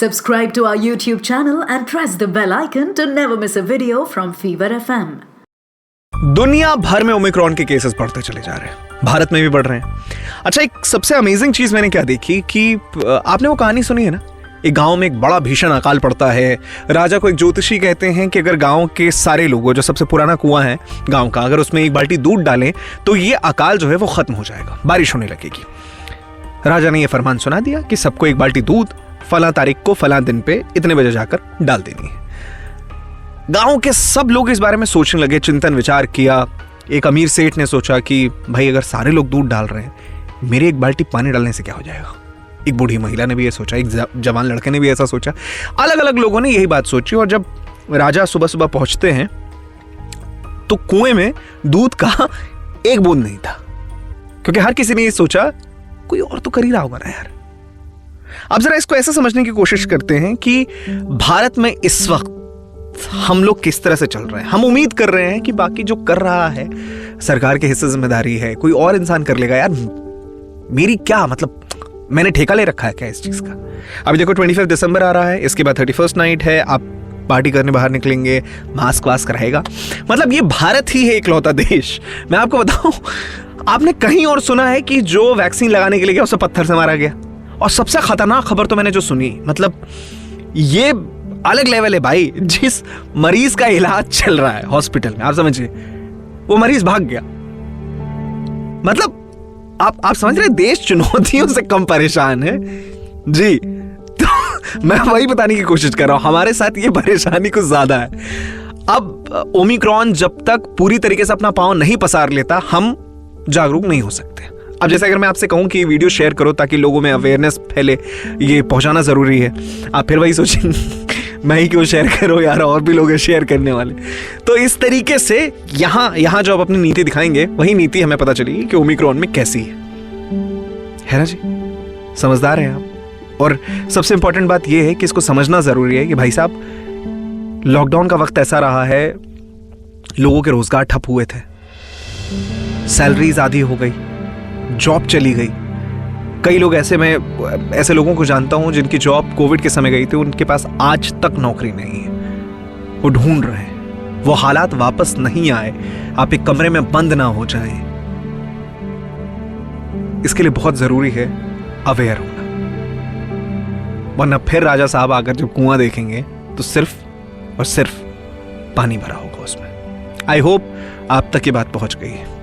Subscribe to our YouTube channel and press the bell icon to never miss a video from Fever FM. दुनिया भर में Omicron के cases बढ़ते चले जा रहे हैं, भारत में भी बढ़ रहे हैं। अच्छा, एक सबसे अमेजिंग चीज मैंने क्या देखी कि आपने वो कहानी सुनी है ना, एक गांव में एक बड़ा भीषण अकाल पड़ता है। राजा को एक ज्योतिषी कहते हैं कि अगर गांव के सारे लोग, जो सबसे पुराना कुआं है गांव का, अगर उसमें एक बाल्टी दूध डालें तो ये अकाल जो है वो खत्म हो जाएगा, बारिश होने लगेगी। राजा ने ये फरमान सुना दिया कि सबको एक बाल्टी दूध फला तारीख को फला दिन पे इतने बजे जाकर डाल देनी है। गांव के सब लोग इस बारे में सोचने लगे, चिंतन विचार किया। एक अमीर सेठ ने सोचा कि भाई अगर सारे लोग दूध डाल रहे हैं, मेरे एक बाल्टी पानी डालने से क्या हो जाएगा। एक बूढ़ी महिला ने भी ये सोचा, एक जवान लड़के ने भी ऐसा सोचा, अलग अलग लोगों ने यही बात सोची। और जब राजा सुबह सुबह पहुंचते हैं तो कुएं में दूध का एक बूंद नहीं था, क्योंकि हर किसी ने ये सोचा कोई और तो कर ही रहा होगा ना यार। अब जरा इसको ऐसे समझने की कोशिश करते हैं कि भारत में इस वक्त हम लोग किस तरह से चल रहे हैं। हम उम्मीद कर रहे हैं कि बाकी जो कर रहा है सरकार के हिस्से जिम्मेदारी है, कोई और इंसान कर लेगा। यार मेरी क्या मतलब, मैंने ठेका ले रखा है क्या इस चीज का। अभी देखो 25 दिसंबर आ रहा है, इसके बाद 31st नाइट है, आप पार्टी करने बाहर निकलेंगे, मास्क वास्क रहेगा। मतलब ये भारत ही है इकलौता देश। मैं आपको बताऊं, आपने कहीं और सुना है कि जो वैक्सीन लगाने के लिए गया उसे पत्थर से मारा गया। और सबसे खतरनाक खबर तो मैंने जो सुनी, मतलब ये अलग लेवल है भाई। जिस मरीज का इलाज चल रहा है हॉस्पिटल में, आप समझिए, वो मरीज भाग गया। मतलब आप समझ रहे, देश चुनौतियों से कम परेशान है जी। तो मैं वही बताने की कोशिश कर रहा हूं, हमारे साथ ये परेशानी कुछ ज्यादा है। अब ओमिक्रॉन जब तक पूरी तरीके से अपना पांव नहीं पसार लेता, हम जागरूक नहीं हो सकते। अब जैसे अगर मैं आपसे कहूं कि वीडियो शेयर करो ताकि लोगों में अवेयरनेस फैले, ये पहुंचाना जरूरी है, आप फिर वही सोचेंगे मैं ही क्यों शेयर करूं यार, और भी लोग हैं शेयर करने वाले। तो इस तरीके से यहां जो आप अपनी नीति दिखाएंगे, वही नीति हमें पता चलेगी कि ओमिक्रॉन में कैसी है ना जी। समझदार हैं आप। और सबसे इंपॉर्टेंट बात यह है कि इसको समझना जरूरी है कि भाई साहब, लॉकडाउन का वक्त ऐसा रहा है, लोगों के रोजगार ठप हुए थे, सैलरीज आधी हो गई, जॉब चली गई। कई लोग ऐसे लोगों को जानता हूं जिनकी जॉब कोविड के समय गई थी, उनके पास आज तक नौकरी नहीं है, वो ढूंढ रहे हैं। वो हालात वापस नहीं आए, आप एक कमरे में बंद ना हो जाएं। इसके लिए बहुत जरूरी है अवेयर होना, वरना फिर राजा साहब आकर जब कुआं देखेंगे तो सिर्फ और सिर्फ पानी भरा होगा उसमें। आई होप आप तक ये बात पहुंच गई है।